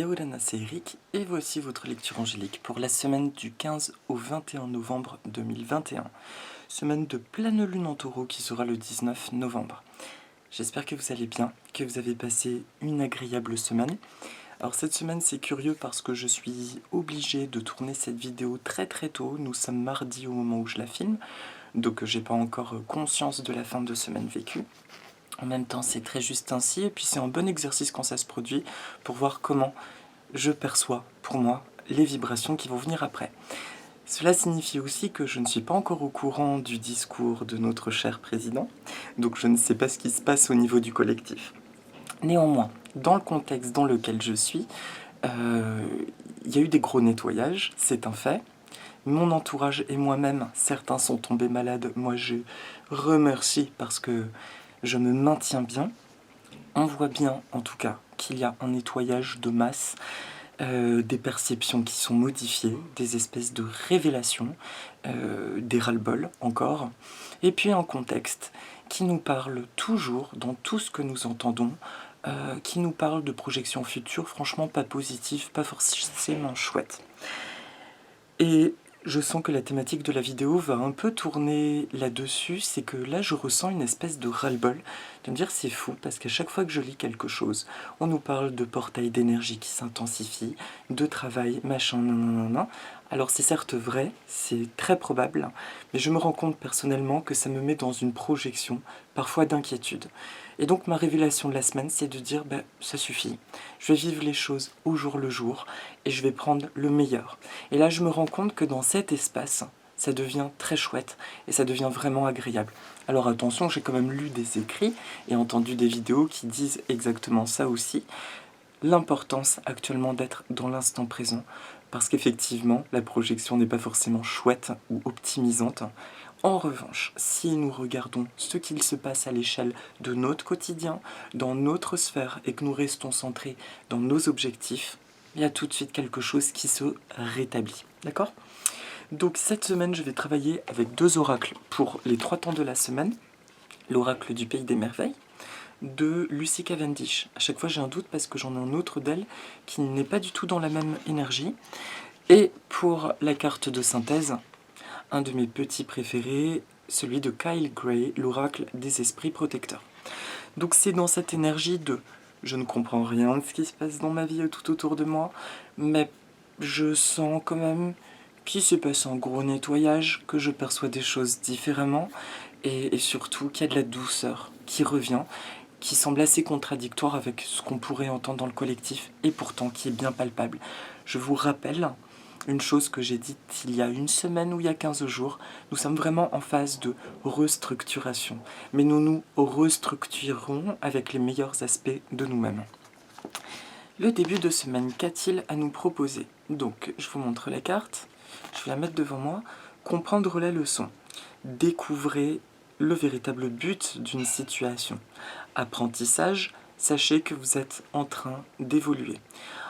Yaorana, c'est Eric, et voici votre lecture angélique pour la semaine du 15 au 21 novembre 2021. Semaine de pleine lune en taureau qui sera le 19 novembre. J'espère que vous allez bien, que vous avez passé une agréable semaine. Alors cette semaine c'est curieux parce que je suis obligé de tourner cette vidéo très tôt. Nous sommes mardi au moment où je la filme, donc j'ai pas encore conscience de la fin de semaine vécue. En même temps, c'est très juste ainsi, et puis c'est un bon exercice quand ça se produit pour voir comment je perçois, pour moi, les vibrations qui vont venir après. Cela signifie aussi que je ne suis pas encore au courant du discours de notre cher président, donc je ne sais pas ce qui se passe au niveau du collectif. Néanmoins, dans le contexte dans lequel je suis, il y a eu des gros nettoyages, c'est un fait. Mon entourage et moi-même, certains sont tombés malades, moi je remercie parce que je me maintiens bien. On voit bien, en tout cas, qu'il y a un nettoyage de masse, des perceptions qui sont modifiées, des espèces de révélations, des ras-le-bol encore, et puis un contexte qui nous parle toujours, dans tout ce que nous entendons, qui nous parle de projections futures, franchement pas positives, pas forcément chouettes. Et je sens que la thématique de la vidéo va un peu tourner là-dessus, c'est que là je ressens une espèce de ras-le-bol, de me dire c'est fou, parce qu'à chaque fois que je lis quelque chose, on nous parle de portail d'énergie qui s'intensifie, de travail, machin, nanana. Alors c'est certes vrai, c'est très probable, mais je me rends compte personnellement que ça me met dans une projection, parfois d'inquiétude. Et donc ma révélation de la semaine, c'est de dire, ça suffit, je vais vivre les choses au jour le jour, et je vais prendre le meilleur. Et là, je me rends compte que dans cet espace, ça devient très chouette et ça devient vraiment agréable. Alors attention, j'ai quand même lu des écrits et entendu des vidéos qui disent exactement ça aussi. L'importance actuellement d'être dans l'instant présent, parce qu'effectivement, la projection n'est pas forcément chouette ou optimisante. En revanche, si nous regardons ce qu'il se passe à l'échelle de notre quotidien, dans notre sphère, et que nous restons centrés dans nos objectifs, il y a tout de suite quelque chose qui se rétablit. D'accord ? Donc cette semaine, je vais travailler avec deux oracles pour les 3 temps de la semaine. L'oracle du Pays des Merveilles, de Lucy Cavendish. À chaque fois, j'ai un doute parce que j'en ai un autre d'elle qui n'est pas du tout dans la même énergie. Et pour la carte de synthèse, un de mes petits préférés, celui de Kyle Gray, l'oracle des esprits protecteurs. Donc c'est dans cette énergie de je ne comprends rien de ce qui se passe dans ma vie tout autour de moi, mais je sens quand même qu'il se passe un gros nettoyage, que je perçois des choses différemment, et surtout qu'il y a de la douceur qui revient, qui semble assez contradictoire avec ce qu'on pourrait entendre dans le collectif, et pourtant qui est bien palpable. Je vous rappelle une chose que j'ai dite il y a une semaine ou il y a 15 jours, nous sommes vraiment en phase de restructuration, mais nous nous restructurerons avec les meilleurs aspects de nous-mêmes. Le début de semaine, qu'a-t-il à nous proposer? Donc, je vous montre la carte, je vais la mettre devant moi. Comprendre la leçon. Découvrez le véritable but d'une situation. Apprentissage, sachez que vous êtes en train d'évoluer.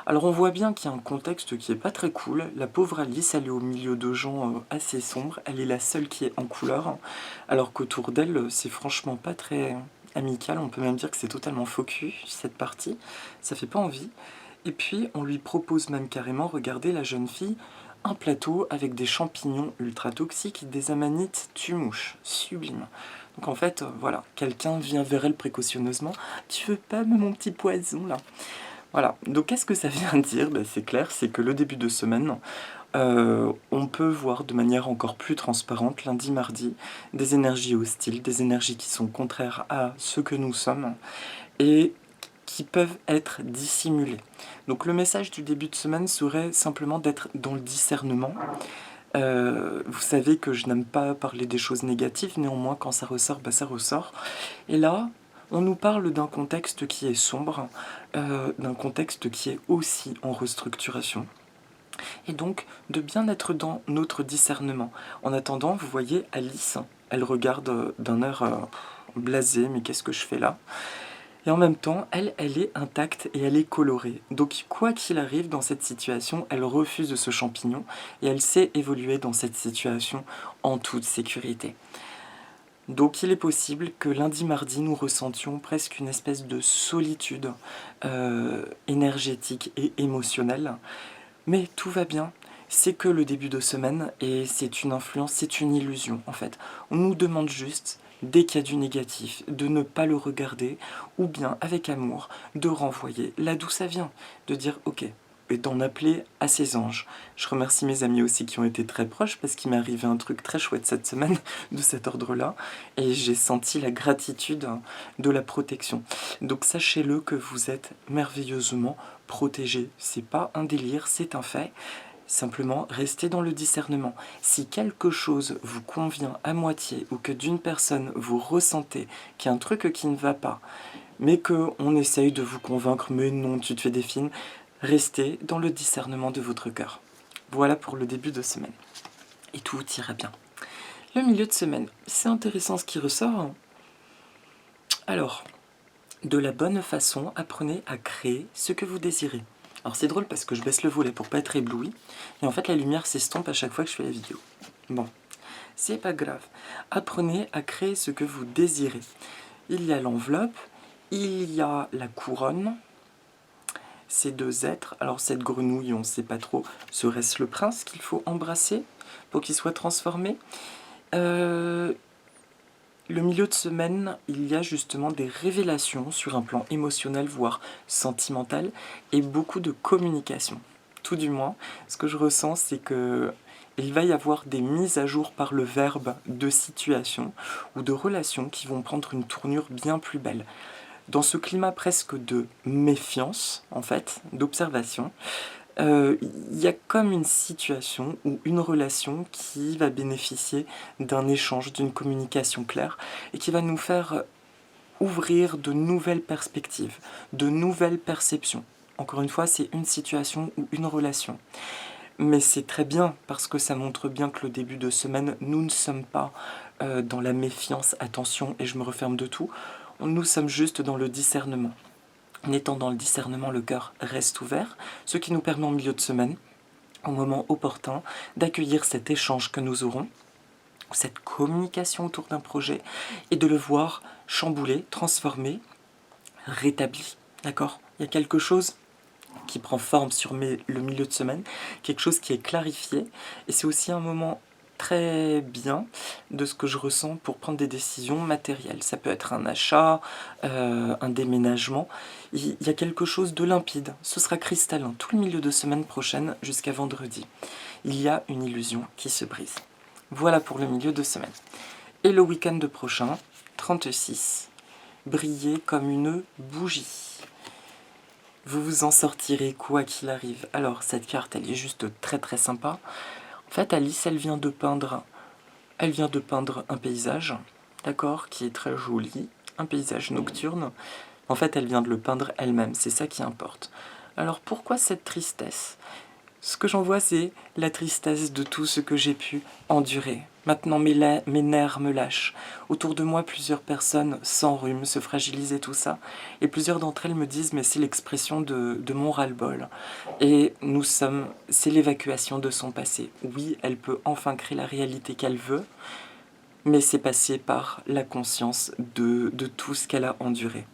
Alors on voit bien qu'il y a un contexte qui est pas très cool. La pauvre Alice, elle est au milieu de gens assez sombres. Elle est la seule qui est en couleur. Alors qu'autour d'elle, c'est franchement pas très amical. On peut même dire que c'est totalement faux cul, cette partie. Ça fait pas envie. Et puis on lui propose même carrément, regardez la jeune fille, un plateau avec des champignons ultra toxiques, des amanites tue-mouches. Sublime. Donc en fait, voilà, quelqu'un vient vers elle précautionneusement. Tu veux pas mon petit poison là? Voilà, donc qu'est-ce que ça vient dire? C'est clair, c'est que le début de semaine, on peut voir de manière encore plus transparente, lundi, mardi, des énergies hostiles, des énergies qui sont contraires à ce que nous sommes, et qui peuvent être dissimulées. Donc le message du début de semaine serait simplement d'être dans le discernement. Vous savez que je n'aime pas parler des choses négatives, néanmoins quand ça ressort, ça ressort. Et là, on nous parle d'un contexte qui est sombre, d'un contexte qui est aussi en restructuration. Et donc, de bien être dans notre discernement. En attendant, vous voyez, Alice, elle regarde d'un air blasé, mais qu'est-ce que je fais là? Et en même temps, elle est intacte et elle est colorée. Donc quoi qu'il arrive dans cette situation, elle refuse ce champignon et elle sait évoluer dans cette situation en toute sécurité. Donc il est possible que lundi, mardi, nous ressentions presque une espèce de solitude énergétique et émotionnelle. Mais tout va bien, c'est que le début de semaine et c'est une influence, c'est une illusion en fait. On nous demande juste, dès qu'il y a du négatif, de ne pas le regarder ou bien avec amour, de renvoyer là d'où ça vient, de dire ok, et d'en appeler à ses anges. Je remercie mes amis aussi qui ont été très proches parce qu'il m'est arrivé un truc très chouette cette semaine de cet ordre-là et j'ai senti la gratitude de la protection. Donc sachez-le que vous êtes merveilleusement protégé. C'est pas un délire, c'est un fait. Simplement, restez dans le discernement. Si quelque chose vous convient à moitié ou que d'une personne vous ressentez qu'il y a un truc qui ne va pas, mais qu'on essaye de vous convaincre, mais non, tu te fais des films, restez dans le discernement de votre cœur. Voilà pour le début de semaine. Et tout ira bien. Le milieu de semaine, c'est intéressant ce qui ressort. Alors, de la bonne façon, apprenez à créer ce que vous désirez. Alors c'est drôle parce que je baisse le volet pour pas être ébloui, et en fait la lumière s'estompe à chaque fois que je fais la vidéo. Bon, c'est pas grave. Apprenez à créer ce que vous désirez. Il y a l'enveloppe, il y a la couronne, ces deux êtres. Alors cette grenouille, on ne sait pas trop, serait-ce le prince qu'il faut embrasser pour qu'il soit transformé? Le milieu de semaine, il y a justement des révélations sur un plan émotionnel, voire sentimental, et beaucoup de communication. Tout du moins, ce que je ressens, c'est que il va y avoir des mises à jour par le verbe de situation ou de relations qui vont prendre une tournure bien plus belle. Dans ce climat presque de méfiance, en fait, d'observation, il y a comme une situation ou une relation qui va bénéficier d'un échange, d'une communication claire et qui va nous faire ouvrir de nouvelles perspectives, de nouvelles perceptions. Encore une fois, c'est une situation ou une relation. Mais c'est très bien parce que ça montre bien que le début de semaine, nous ne sommes pas dans la méfiance, attention et je me referme de tout, nous sommes juste dans le discernement. En étant dans le discernement, le cœur reste ouvert, ce qui nous permet en milieu de semaine, au moment opportun, d'accueillir cet échange que nous aurons, cette communication autour d'un projet, et de le voir chambouler, transformer, rétabli. D'accord? Il y a quelque chose qui prend forme sur le milieu de semaine, quelque chose qui est clarifié, et c'est aussi un moment très bien de ce que je ressens pour prendre des décisions matérielles. Ça peut être un achat, un déménagement. Il y a quelque chose de limpide. Ce sera cristallin tout le milieu de semaine prochaine jusqu'à vendredi. Il y a une illusion qui se brise. Voilà pour le milieu de semaine. Et le week-end prochain, 36, briller comme une bougie. Vous vous en sortirez quoi qu'il arrive. Alors cette carte, elle est juste très très sympa. En fait, Alice, elle vient de peindre un paysage, d'accord, qui est très joli, un paysage nocturne. En fait, elle vient de le peindre elle-même, c'est ça qui importe. Alors pourquoi cette tristesse? Ce que j'en vois, c'est la tristesse de tout ce que j'ai pu endurer. Maintenant, mes nerfs me lâchent. Autour de moi, plusieurs personnes s'enrhument, se fragilisent et tout ça. Et plusieurs d'entre elles me disent, mais c'est l'expression de mon ras-le-bol. Et c'est l'évacuation de son passé. Oui, elle peut enfin créer la réalité qu'elle veut, mais c'est passé par la conscience de tout ce qu'elle a enduré.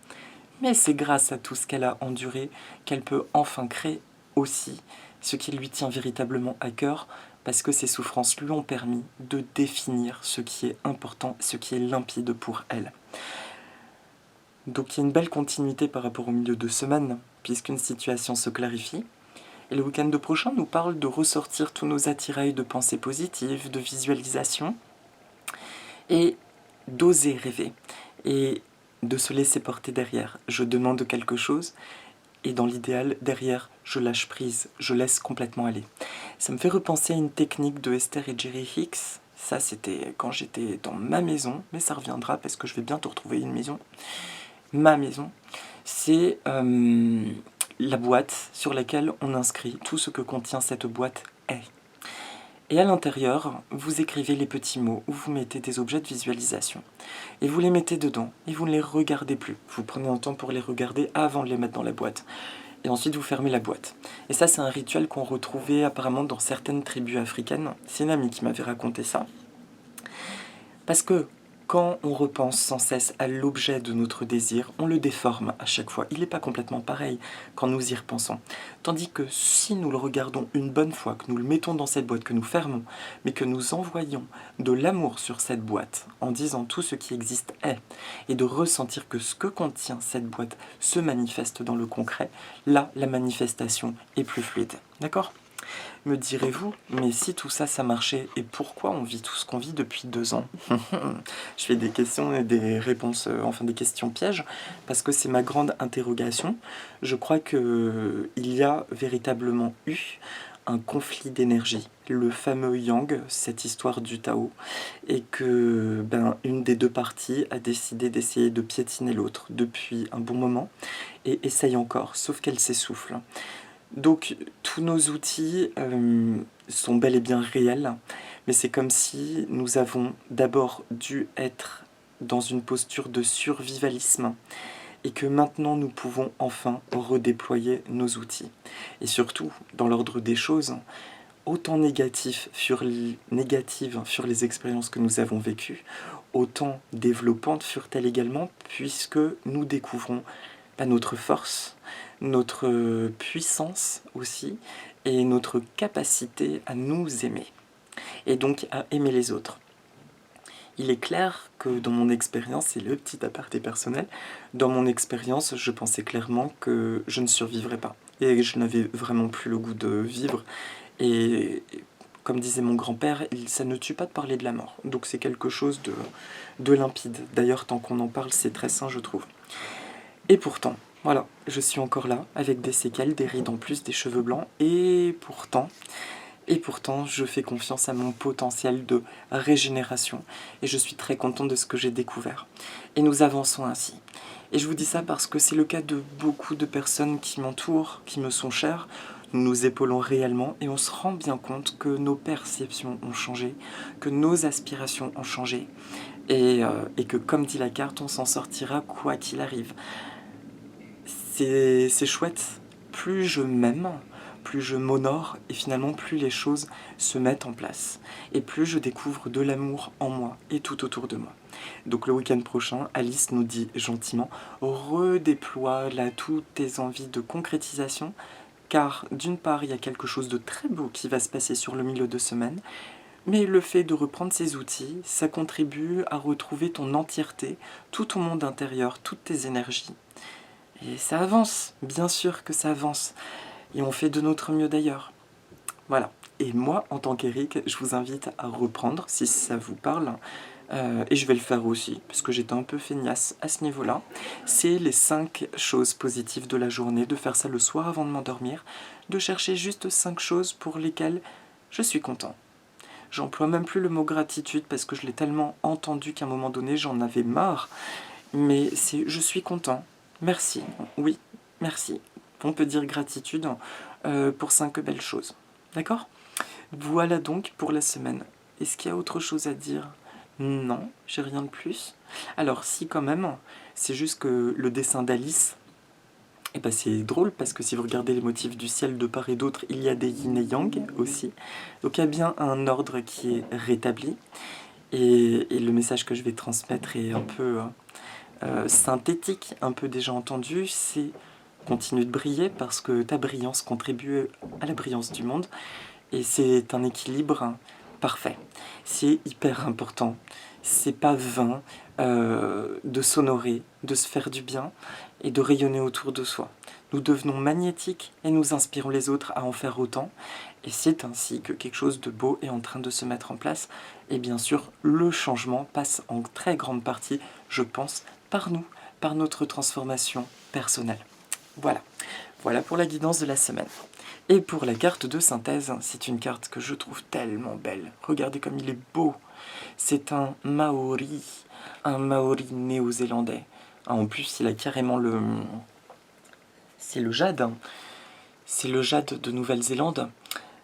Mais c'est grâce à tout ce qu'elle a enduré qu'elle peut enfin créer aussi ce qui lui tient véritablement à cœur, parce que ces souffrances lui ont permis de définir ce qui est important, ce qui est limpide pour elle. Donc il y a une belle continuité par rapport au milieu de semaine, puisqu'une situation se clarifie. Et le week-end prochain nous parle de ressortir tous nos attirails de pensées positives, de visualisation, et d'oser rêver, et de se laisser porter derrière. Je demande quelque chose, et dans l'idéal, derrière, je lâche prise, je laisse complètement aller. Ça me fait repenser à une technique de Esther et Jerry Hicks. Ça, c'était quand j'étais dans ma maison, mais ça reviendra parce que je vais bientôt retrouver une maison. Ma maison, c'est la boîte sur laquelle on inscrit tout ce que contient cette boîte est. Et à l'intérieur, vous écrivez les petits mots où vous mettez des objets de visualisation. Et vous les mettez dedans, et vous ne les regardez plus. Vous prenez un temps pour les regarder avant de les mettre dans la boîte. Et ensuite, vous fermez la boîte. Et ça, c'est un rituel qu'on retrouvait apparemment dans certaines tribus africaines. C'est une amie qui m'avait raconté ça. Parce que Quand on repense sans cesse à l'objet de notre désir, on le déforme à chaque fois. Il n'est pas complètement pareil quand nous y repensons. Tandis que si nous le regardons une bonne fois, que nous le mettons dans cette boîte, que nous fermons, mais que nous envoyons de l'amour sur cette boîte, en disant tout ce qui existe est, et de ressentir que ce que contient cette boîte se manifeste dans le concret, là, la manifestation est plus fluide. D'accord ? Me direz-vous, mais si tout ça, ça marchait, et pourquoi on vit tout ce qu'on vit depuis 2 ans? Je fais des questions et des réponses, enfin des questions pièges, parce que c'est ma grande interrogation. Je crois qu'il y a véritablement eu un conflit d'énergie, le fameux Yang, cette histoire du Tao, et que une des deux parties a décidé d'essayer de piétiner l'autre depuis un bon moment, et essaye encore, sauf qu'elle s'essouffle. Donc tous nos outils sont bel et bien réels, mais c'est comme si nous avons d'abord dû être dans une posture de survivalisme et que maintenant nous pouvons enfin redéployer nos outils. Et surtout, dans l'ordre des choses, autant négatives furent les expériences que nous avons vécues, autant développantes furent-elles également, puisque nous découvrons notre force, notre puissance aussi, et notre capacité à nous aimer, et donc à aimer les autres. Il est clair que dans mon expérience, c'est le petit aparté personnel, dans mon expérience, je pensais clairement que je ne survivrais pas, et je n'avais vraiment plus le goût de vivre, et comme disait mon grand-père, ça ne tue pas de parler de la mort, donc c'est quelque chose de limpide. D'ailleurs, tant qu'on en parle, c'est très sain, je trouve. Et pourtant, voilà, je suis encore là, avec des séquelles, des rides en plus, des cheveux blancs, et pourtant, je fais confiance à mon potentiel de régénération, et je suis très contente de ce que j'ai découvert. Et nous avançons ainsi. Et je vous dis ça parce que c'est le cas de beaucoup de personnes qui m'entourent, qui me sont chères. Nous nous épaulons réellement, et on se rend bien compte que nos perceptions ont changé, que nos aspirations ont changé, et que, comme dit la carte, on s'en sortira quoi qu'il arrive. C'est chouette, plus je m'aime, plus je m'honore, et finalement plus les choses se mettent en place. Et plus je découvre de l'amour en moi et tout autour de moi. Donc le week-end prochain, Alice nous dit gentiment, redéploie là toutes tes envies de concrétisation, car d'une part, il y a quelque chose de très beau qui va se passer sur le milieu de semaine, mais le fait de reprendre ces outils, ça contribue à retrouver ton entièreté, tout ton monde intérieur, toutes tes énergies. Et ça avance, bien sûr que ça avance. Et on fait de notre mieux d'ailleurs. Voilà. Et moi, en tant qu'Eric, je vous invite à reprendre, si ça vous parle, et je vais le faire aussi, parce que j'étais un peu feignasse à ce niveau-là. C'est les 5 choses positives de la journée, de faire ça le soir avant de m'endormir, de chercher juste 5 choses pour lesquelles je suis content. J'emploie même plus le mot gratitude, parce que je l'ai tellement entendu qu'à un moment donné, j'en avais marre. Mais c'est je suis content. Merci, oui, merci. On peut dire gratitude pour 5 belles choses. D'accord ? Voilà donc pour la semaine. Est-ce qu'il y a autre chose à dire ? Non, j'ai rien de plus. Alors si quand même, c'est juste que le dessin d'Alice, c'est drôle parce que si vous regardez les motifs du ciel de part et d'autre, il y a des yin et yang aussi. Donc il y a bien un ordre qui est rétabli. Et le message que je vais transmettre est un peu... synthétique, un peu déjà entendu, c'est continue de briller parce que ta brillance contribue à la brillance du monde et c'est un équilibre parfait. C'est hyper important. C'est pas vain de s'honorer, de se faire du bien et de rayonner autour de soi. Nous devenons magnétiques et nous inspirons les autres à en faire autant. Et c'est ainsi que quelque chose de beau est en train de se mettre en place. Et bien sûr, le changement passe en très grande partie, je pense, par nous, par notre transformation personnelle. Voilà. Voilà pour la guidance de la semaine. Et pour la carte de synthèse, c'est une carte que je trouve tellement belle. Regardez comme il est beau. C'est un Maori néo-zélandais. Ah, en plus, il a carrément le... C'est le jade. Hein. C'est le jade de Nouvelle-Zélande.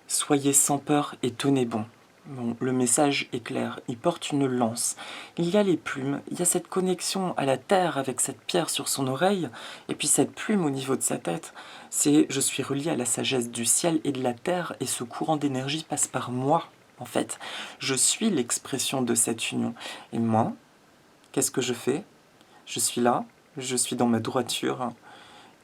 Soyez sans peur et tenez bon. Bon, le message est clair, il porte une lance. Il y a les plumes, il y a cette connexion à la terre avec cette pierre sur son oreille, et puis cette plume au niveau de sa tête. C'est « je suis relié à la sagesse du ciel et de la terre, et ce courant d'énergie passe par moi ». En fait, je suis l'expression de cette union. Et moi, qu'est-ce que je fais? Je suis là, je suis dans ma droiture,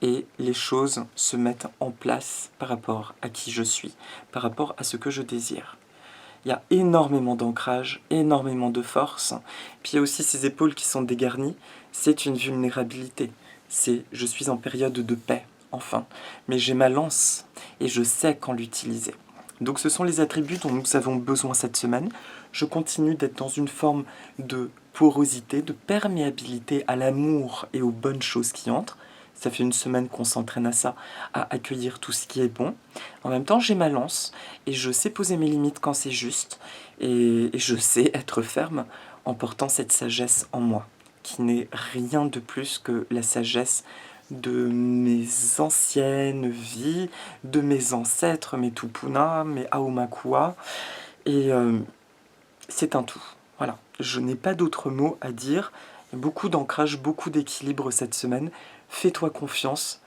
et les choses se mettent en place par rapport à qui je suis, par rapport à ce que je désire. Il y a énormément d'ancrage, énormément de force, puis il y a aussi ces épaules qui sont dégarnies, c'est une vulnérabilité, c'est je suis en période de paix, enfin, mais j'ai ma lance et je sais quand l'utiliser. Donc ce sont les attributs dont nous avons besoin cette semaine. Je continue d'être dans une forme de porosité, de perméabilité à l'amour et aux bonnes choses qui entrent. Ça fait une semaine qu'on s'entraîne à ça, à accueillir tout ce qui est bon. En même temps, j'ai ma lance et je sais poser mes limites quand c'est juste. Et je sais être ferme en portant cette sagesse en moi, qui n'est rien de plus que la sagesse de mes anciennes vies, de mes ancêtres, mes Tupuna, mes Aumakua. Et c'est un tout. Voilà, je n'ai pas d'autres mots à dire. Beaucoup d'ancrage, beaucoup d'équilibre cette semaine. Fais-toi confiance,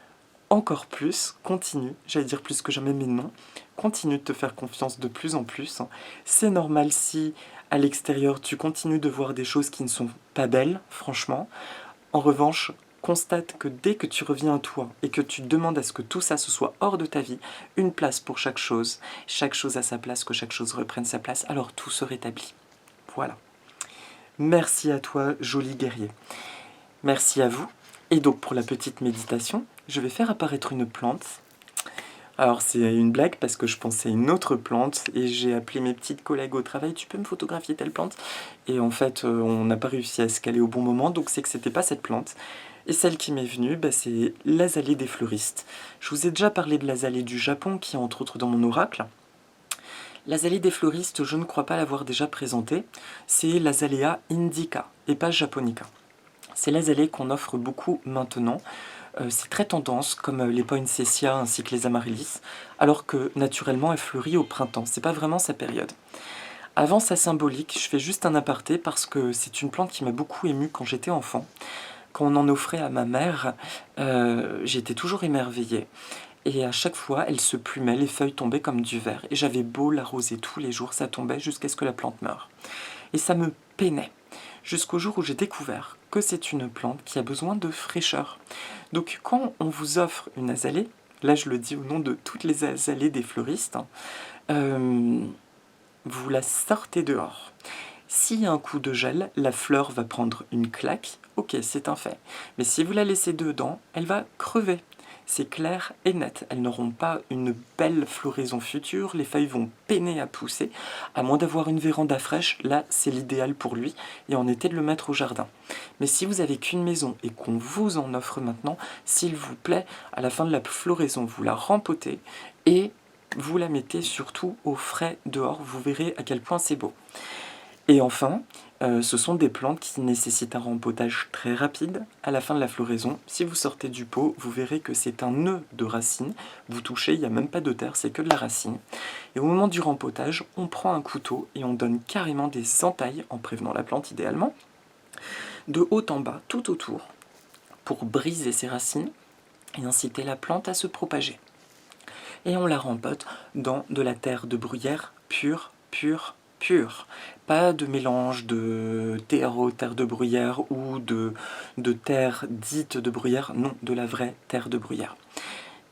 encore plus, continue, j'allais dire plus que jamais mais non, continue de te faire confiance de plus en plus. C'est normal si à l'extérieur tu continues de voir des choses qui ne sont pas belles, franchement. En revanche, constate que dès que tu reviens à toi et que tu demandes à ce que tout ça se soit hors de ta vie, une place pour chaque chose à sa place, que chaque chose reprenne sa place, alors tout se rétablit. Voilà. Merci à toi, joli guerrier. Merci à vous. Et donc pour la petite méditation, je vais faire apparaître une plante. Alors c'est une blague parce que je pensais à une autre plante et j'ai appelé mes petites collègues au travail, tu peux me photographier telle plante? Et en fait on n'a pas réussi à se caler au bon moment, donc c'est que c'était pas cette plante. Et celle qui m'est venue, c'est l'azalée des fleuristes. Je vous ai déjà parlé de l'azalée du Japon qui est entre autres dans mon oracle. L'azalée des fleuristes, je ne crois pas l'avoir déjà présentée, c'est l'azalea indica et pas japonica. C'est l'azalée qu'on offre beaucoup maintenant. C'est très tendance, comme les poinsettias ainsi que les amaryllis, alors que naturellement elle fleurit au printemps. C'est pas vraiment sa période. Avant sa symbolique, je fais juste un aparté parce que c'est une plante qui m'a beaucoup émue quand j'étais enfant. Quand on en offrait à ma mère, j'étais toujours émerveillée. Et à chaque fois, elle se plumait, les feuilles tombaient comme du verre. Et j'avais beau l'arroser tous les jours, ça tombait jusqu'à ce que la plante meure. Et ça me peinait. Jusqu'au jour où j'ai découvert que c'est une plante qui a besoin de fraîcheur. Donc quand on vous offre une azalée, là je le dis au nom de toutes les azalées des fleuristes, vous la sortez dehors. S'il y a un coup de gel, la fleur va prendre une claque, ok, c'est un fait. Mais si vous la laissez dedans, elle va crever. C'est clair et net. Elles n'auront pas une belle floraison future, les feuilles vont peiner à pousser. À moins d'avoir une véranda fraîche, là c'est l'idéal pour lui, et en été de le mettre au jardin. Mais si vous avez qu'une maison et qu'on vous en offre maintenant, s'il vous plaît, à la fin de la floraison, vous la rempotez et vous la mettez surtout au frais dehors, vous verrez à quel point c'est beau. Et enfin, ce sont des plantes qui nécessitent un rempotage très rapide à la fin de la floraison. Si vous sortez du pot, vous verrez que c'est un nœud de racines. Vous touchez, il n'y a même pas de terre, c'est que de la racine. Et au moment du rempotage, on prend un couteau et on donne carrément des entailles, en prévenant la plante idéalement, de haut en bas, tout autour, pour briser ses racines et inciter la plante à se propager. Et on la rempote dans de la terre de bruyère pure. Pas de mélange de terreau, terre de bruyère ou de terre dite de bruyère, non, de la vraie terre de bruyère.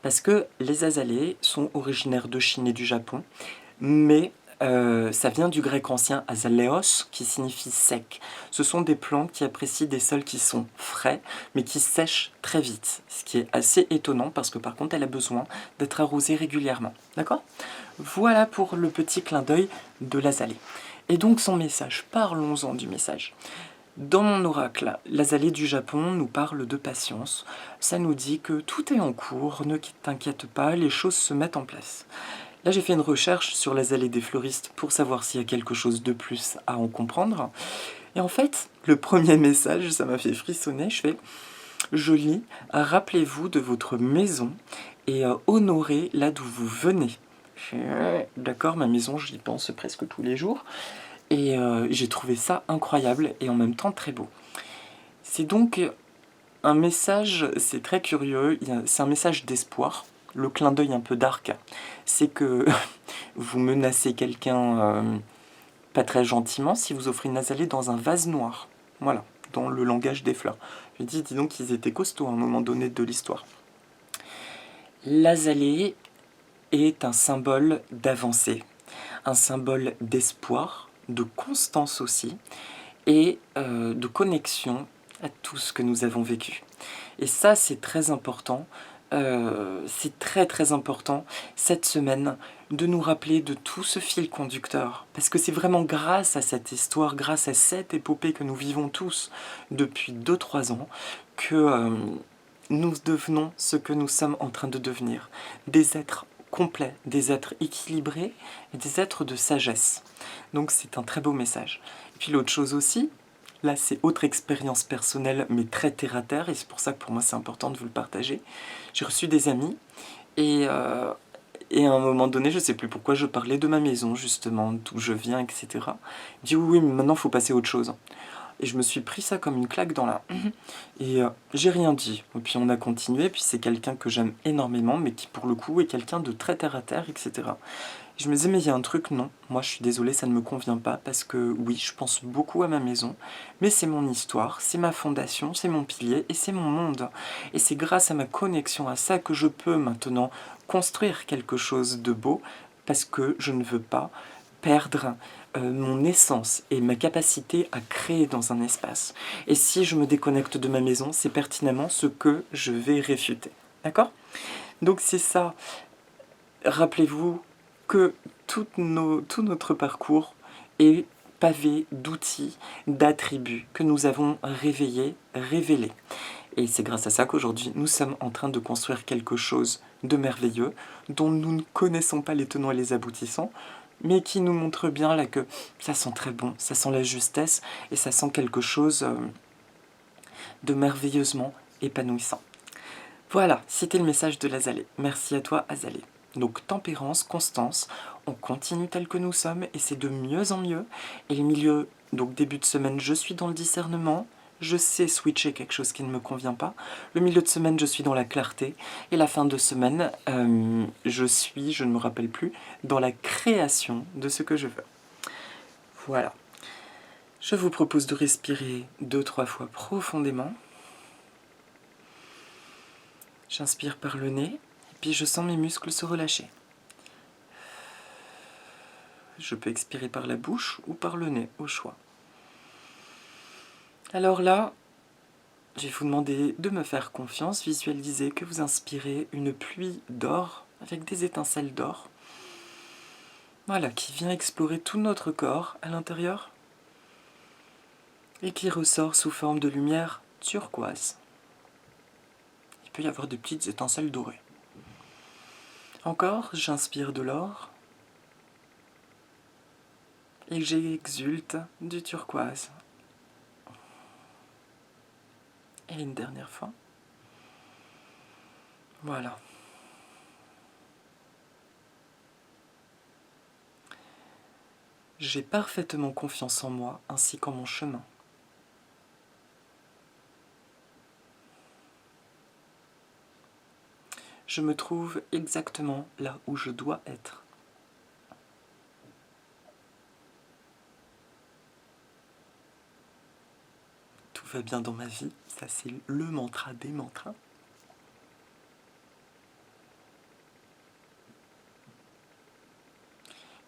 Parce que les azalées sont originaires de Chine et du Japon, mais ça vient du grec ancien azaleos, qui signifie sec. Ce sont des plantes qui apprécient des sols qui sont frais, mais qui sèchent très vite. Ce qui est assez étonnant, parce que par contre, elle a besoin d'être arrosée régulièrement. D'accord ? Voilà pour le petit clin d'œil de l'azalée. Et donc son message, parlons-en du message. Dans mon oracle, l'azalée du Japon nous parle de patience. Ça nous dit que tout est en cours, ne t'inquiète pas, les choses se mettent en place. Là, j'ai fait une recherche sur l'azalée des fleuristes pour savoir s'il y a quelque chose de plus à en comprendre. Et en fait, le premier message, ça m'a fait frissonner. Je lis, rappelez-vous de votre maison et honorez là d'où vous venez. D'accord, ma maison, j'y pense presque tous les jours. Et j'ai trouvé ça incroyable et en même temps très beau. C'est donc un message, c'est très curieux, c'est un message d'espoir. Le clin d'œil un peu dark, c'est que vous menacez quelqu'un pas très gentiment si vous offrez une azalée dans un vase noir. Voilà, dans le langage des fleurs. Je me dis, dis donc qu'ils étaient costauds à un moment donné de l'histoire. L'azalée est un symbole d'avancée, un symbole d'espoir, de constance aussi, et de connexion à tout ce que nous avons vécu. Et ça, c'est très important. C'est très très important cette semaine de nous rappeler de tout ce fil conducteur. Parce que c'est vraiment grâce à cette histoire, grâce à cette épopée que nous vivons tous depuis 2-3 ans, que nous devenons ce que nous sommes en train de devenir. Des êtres complets, des êtres équilibrés et des êtres de sagesse. Donc c'est un très beau message. Et puis l'autre chose aussi, là c'est autre expérience personnelle mais très terre à terre, et c'est pour ça que pour moi c'est important de vous le partager. J'ai reçu des amis et à un moment donné, je sais plus pourquoi, je parlais de ma maison justement, d'où je viens, etc. Il dit oui, mais maintenant il faut passer à autre chose. Et je me suis pris ça comme une claque dans la... Et j'ai rien dit. Et puis on a continué, puis c'est quelqu'un que j'aime énormément, mais qui pour le coup est quelqu'un de très terre à terre, etc. Et je me disais, mais il y a un truc, non, moi je suis désolée, ça ne me convient pas, parce que oui, je pense beaucoup à ma maison, mais c'est mon histoire, c'est ma fondation, c'est mon pilier, et c'est mon monde. Et c'est grâce à ma connexion à ça que je peux maintenant construire quelque chose de beau, parce que je ne veux pas perdre mon essence et ma capacité à créer dans un espace. Et si je me déconnecte de ma maison, c'est pertinemment ce que je vais réfuter. D'accord ? Donc c'est ça. Rappelez-vous que tout notre parcours est pavé d'outils, d'attributs que nous avons révélés. Et c'est grâce à ça qu'aujourd'hui, nous sommes en train de construire quelque chose de merveilleux, dont nous ne connaissons pas les tenants et les aboutissants, mais qui nous montre bien là que ça sent très bon, ça sent la justesse, et ça sent quelque chose de merveilleusement épanouissant. Voilà, c'était le message de l'Azalée. Merci à toi, Azalée. Donc tempérance, constance, on continue tel que nous sommes, et c'est de mieux en mieux. Et le milieu, donc début de semaine, je suis dans le discernement, je sais switcher quelque chose qui ne me convient pas. Le milieu de semaine, je suis dans la clarté. Et la fin de semaine, je ne me rappelle plus, dans la création de ce que je veux. Voilà. Je vous propose de respirer 2-3 fois profondément. J'inspire par le nez, et puis je sens mes muscles se relâcher. Je peux expirer par la bouche ou par le nez, au choix. Alors là, je vais vous demander de me faire confiance, visualisez que vous inspirez une pluie d'or, avec des étincelles d'or. Voilà, qui vient explorer tout notre corps à l'intérieur, et qui ressort sous forme de lumière turquoise. Il peut y avoir des petites étincelles dorées. Encore, j'inspire de l'or, et j'exulte du turquoise. Et une dernière fois. Voilà. J'ai parfaitement confiance en moi ainsi qu'en mon chemin. Je me trouve exactement là où je dois être. Tout va bien dans ma vie, ça c'est le mantra des mantras.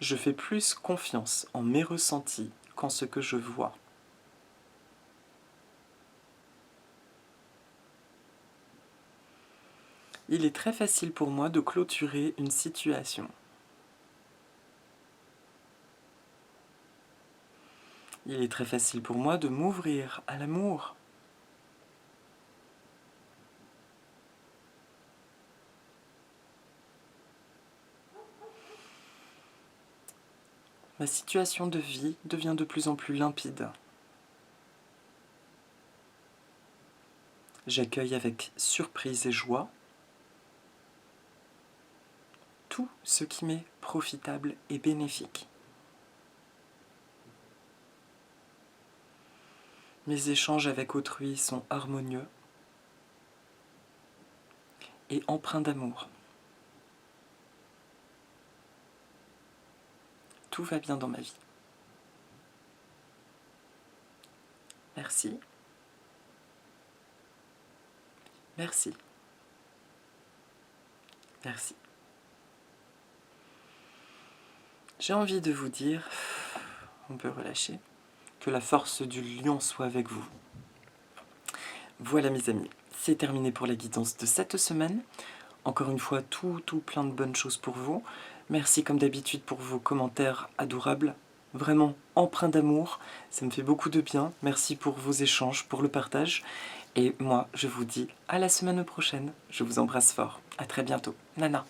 Je fais plus confiance en mes ressentis qu'en ce que je vois. Il est très facile pour moi de clôturer une situation. Il est très facile pour moi de m'ouvrir à l'amour. Ma situation de vie devient de plus en plus limpide. J'accueille avec surprise et joie tout ce qui m'est profitable et bénéfique. Mes échanges avec autrui sont harmonieux et empreints d'amour. Tout va bien dans ma vie. Merci. Merci. Merci. J'ai envie de vous dire, on peut relâcher, que la force du lion soit avec vous. Voilà mes amis, c'est terminé pour la guidance de cette semaine. Encore une fois, tout plein de bonnes choses pour vous. Merci comme d'habitude pour vos commentaires adorables, vraiment empreints d'amour. Ça me fait beaucoup de bien. Merci pour vos échanges, pour le partage. Et moi, je vous dis à la semaine prochaine. Je vous embrasse fort. À très bientôt. Nana.